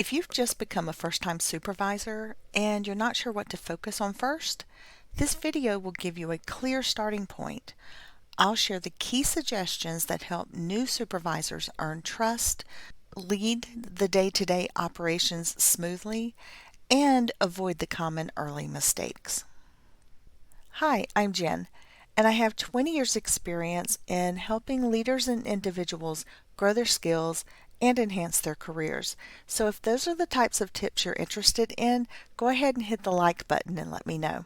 If you've just become a first-time supervisor and you're not sure what to focus on first, this video will give you a clear starting point. I'll share the key suggestions that help new supervisors earn trust, lead the day-to-day operations smoothly, and avoid the common early mistakes. Hi, I'm Jen, and I have 20 years experience in helping leaders and individuals grow their skills and enhance their careers. So if those are the types of tips you're interested in, go ahead and hit the like button and let me know.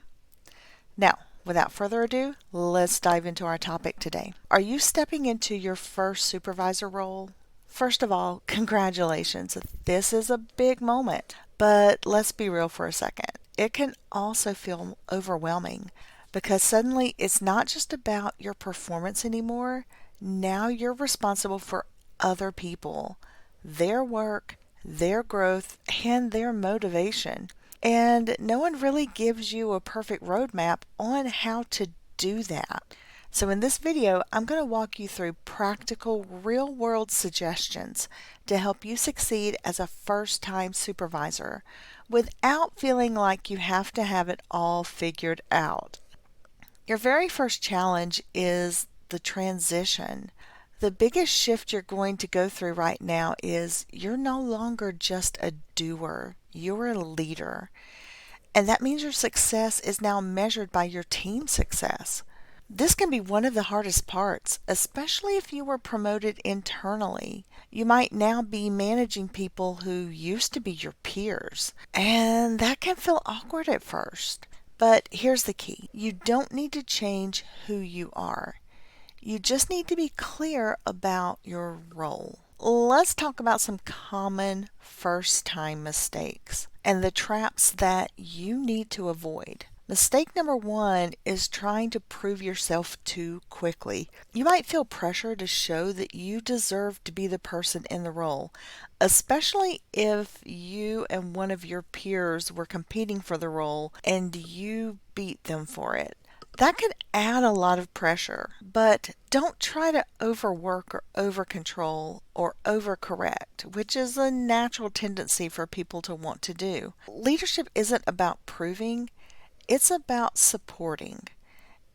Now, without further ado, let's dive into our topic today. Are you stepping into your first supervisor role? First of all, congratulations. This is a big moment, but let's be real for a second. It can also feel overwhelming because suddenly it's not just about your performance anymore. Now you're responsible for other people, their work, their growth, and their motivation. And no one really gives you a perfect roadmap on how to do that. So in this video, I'm going to walk you through practical, real-world suggestions to help you succeed as a first-time supervisor without feeling like you have to have it all figured out. Your very first challenge is the transition. The biggest shift you're going to go through right now is you're no longer just a doer, you're a leader. And that means your success is now measured by your team's success. This can be one of the hardest parts, especially if you were promoted internally. You might now be managing people who used to be your peers, and that can feel awkward at first. But here's the key. You don't need to change who you are. You just need to be clear about your role. Let's talk about some common first-time mistakes and the traps that you need to avoid. Mistake number one is trying to prove yourself too quickly. You might feel pressure to show that you deserve to be the person in the role, especially if you and one of your peers were competing for the role and you beat them for it. That can add a lot of pressure, but don't try to overwork or overcontrol or overcorrect, which is a natural tendency for people to want to do. Leadership isn't about proving, it's about supporting.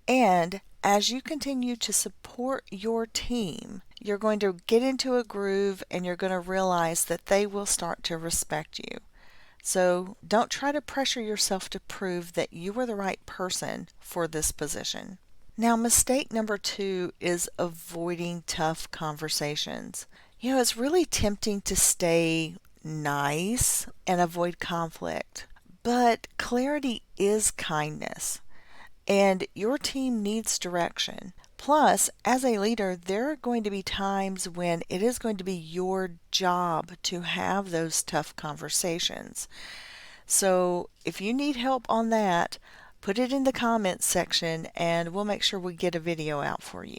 And as you continue to support your team, you're going to get into a groove and you're going to realize that they will start to respect you. So don't try to pressure yourself to prove that you are the right person for this position. Now, mistake number two is avoiding tough conversations. It's really tempting to stay nice and avoid conflict, but clarity is kindness, and your team needs direction. Plus, as a leader, there are going to be times when it is going to be your job to have those tough conversations. So if you need help on that, put it in the comments section and we'll make sure we get a video out for you.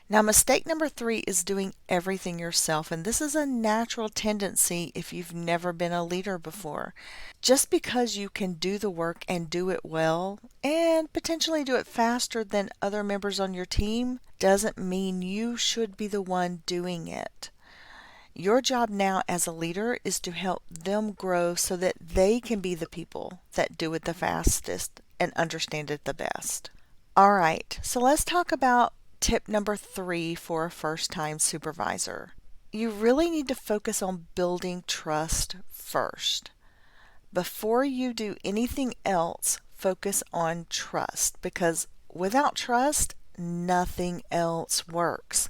Now, mistake number three is doing everything yourself, and this is a natural tendency if you've never been a leader before. Just because you can do the work and do it well, and potentially do it faster than other members on your team, doesn't mean you should be the one doing it. Your job now as a leader is to help them grow so that they can be the people that do it the fastest and understand it the best. All right, so let's talk about tip number three for a first-time supervisor. You really need to focus on building trust first. Before you do anything else, focus on trust, because without trust, nothing else works.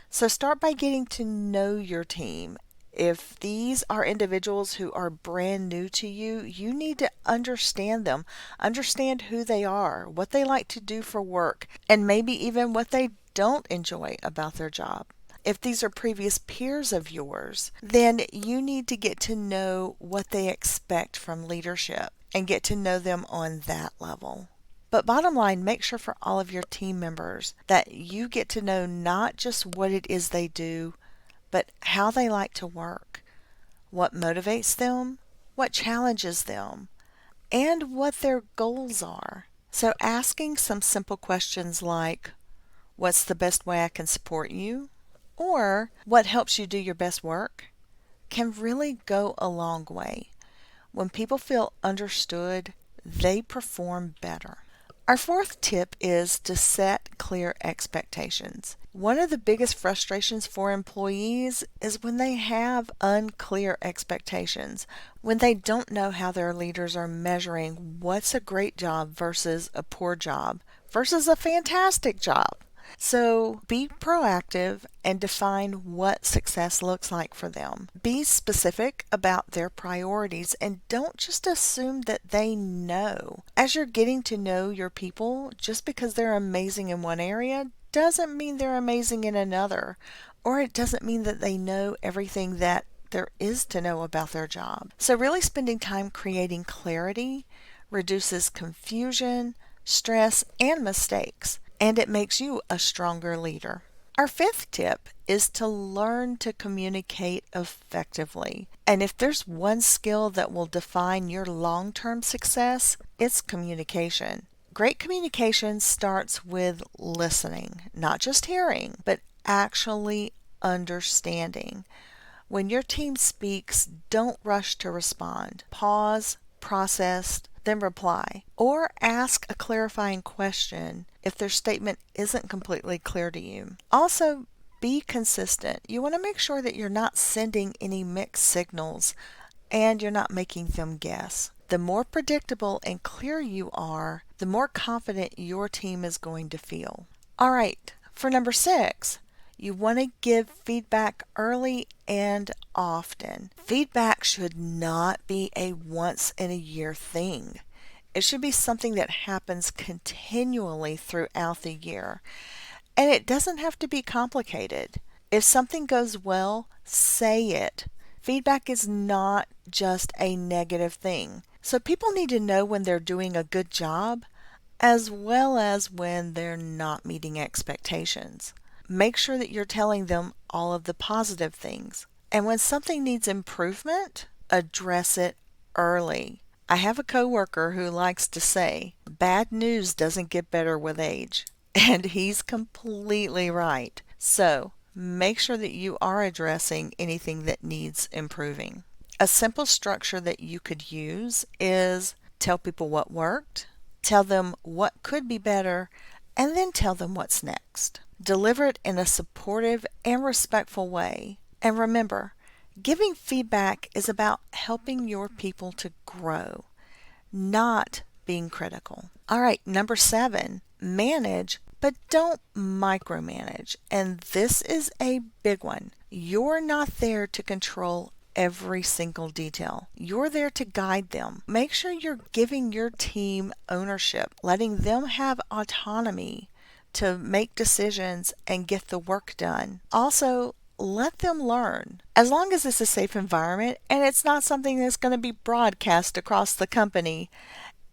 So start by getting to know your team. If these are individuals who are brand new to you, you need to understand them, understand who they are, what they like to do for work, and maybe even what they don't enjoy about their job. If these are previous peers of yours, then you need to get to know what they expect from leadership and get to know them on that level. But bottom line, make sure for all of your team members that you get to know not just what it is they do, but how they like to work, what motivates them, what challenges them, and what their goals are. So asking some simple questions like, what's the best way I can support you? Or what helps you do your best work? can really go a long way. When people feel understood, they perform better. Our fourth tip is to set clear expectations. One of the biggest frustrations for employees is when they have unclear expectations, when they don't know how their leaders are measuring what's a great job versus a poor job versus a fantastic job. So be proactive and define what success looks like for them. Be specific about their priorities and don't just assume that they know. As you're getting to know your people, just because they're amazing in one area doesn't mean they're amazing in another, or it doesn't mean that they know everything that there is to know about their job. So really spending time creating clarity reduces confusion, stress, and mistakes, and it makes you a stronger leader. Our fifth tip is to learn to communicate effectively. And if there's one skill that will define your long-term success, it's communication. Great communication starts with listening, not just hearing, but actually understanding. When your team speaks, don't rush to respond. Pause, process, then reply, or ask a clarifying question if their statement isn't completely clear to you. Also, be consistent. You want to make sure that you're not sending any mixed signals and you're not making them guess. The more predictable and clear you are, the more confident your team is going to feel. All right, for number 6, you want to give feedback early and often. Feedback should not be a once in a year thing. It should be something that happens continually throughout the year. And it doesn't have to be complicated. If something goes well, say it. Feedback is not just a negative thing. So people need to know when they're doing a good job as well as when they're not meeting expectations. Make sure that you're telling them all of the positive things. And when something needs improvement, address it early. I have a coworker who likes to say, bad news doesn't get better with age. And he's completely right. So make sure that you are addressing anything that needs improving. A simple structure that you could use is tell people what worked, tell them what could be better, and then tell them what's next. Deliver it in a supportive and respectful way. And remember, giving feedback is about helping your people to grow, not being critical. All right, number 7, manage, but don't micromanage. And this is a big one. You're not there to control every single detail. You're there to guide them. Make sure you're giving your team ownership, letting them have autonomy to make decisions and get the work done. Also, let them learn. As long as it's a safe environment and it's not something that's going to be broadcast across the company,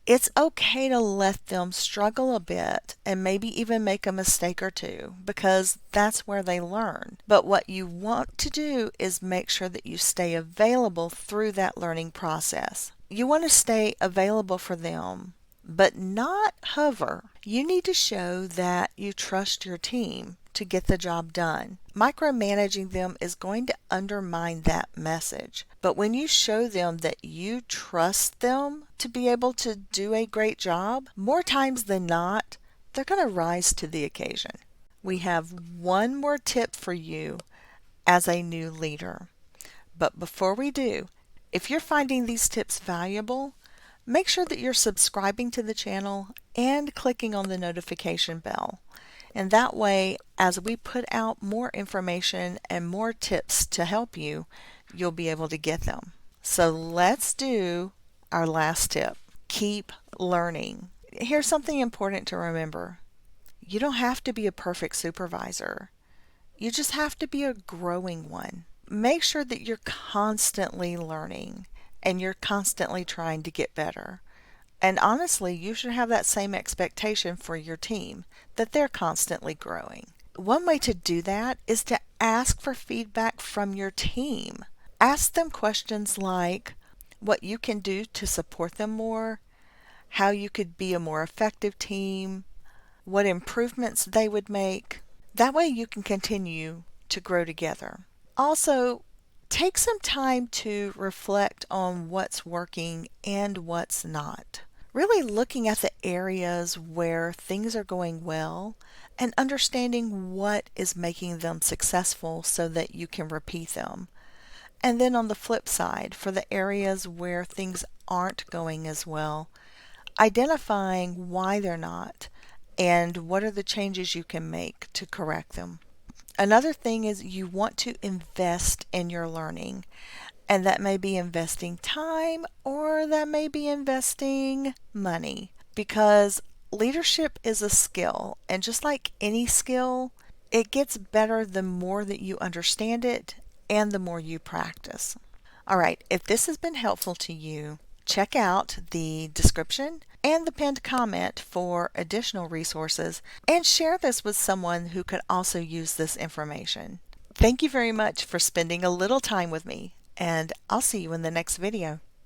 it's okay to let them struggle a bit and maybe even make a mistake or two, because that's where they learn. But what you want to do is make sure that you stay available through that learning process. You want to stay available for them, but not hover. You need to show that you trust your team to get the job done. Micromanaging them is going to undermine that message. But when you show them that you trust them to be able to do a great job, more times than not, they're going to rise to the occasion. We have one more tip for you as a new leader. But before we do, if you're finding these tips valuable, make sure that you're subscribing to the channel and clicking on the notification bell. And that way, as we put out more information and more tips to help you, you'll be able to get them. So let's do our last tip. Keep learning. Here's something important to remember. You don't have to be a perfect supervisor. You just have to be a growing one. Make sure that you're constantly learning and you're constantly trying to get better. And honestly, you should have that same expectation for your team, that they're constantly growing. One way to do that is to ask for feedback from your team. Ask them questions like what you can do to support them more, how you could be a more effective team, what improvements they would make. That way you can continue to grow together. Also, Take some time to reflect on what's working and what's not. Really looking at the areas where things are going well and understanding what is making them successful so that you can repeat them. And then on the flip side, for the areas where things aren't going as well, identifying why they're not and what are the changes you can make to correct them. Another thing is you want to invest in your learning, and that may be investing time or that may be investing money, because leadership is a skill, and just like any skill, it gets better the more that you understand it and the more you practice. All right, if this has been helpful to you, check out the description and the pinned comment for additional resources and share this with someone who could also use this information. Thank you very much for spending a little time with me, and I'll see you in the next video.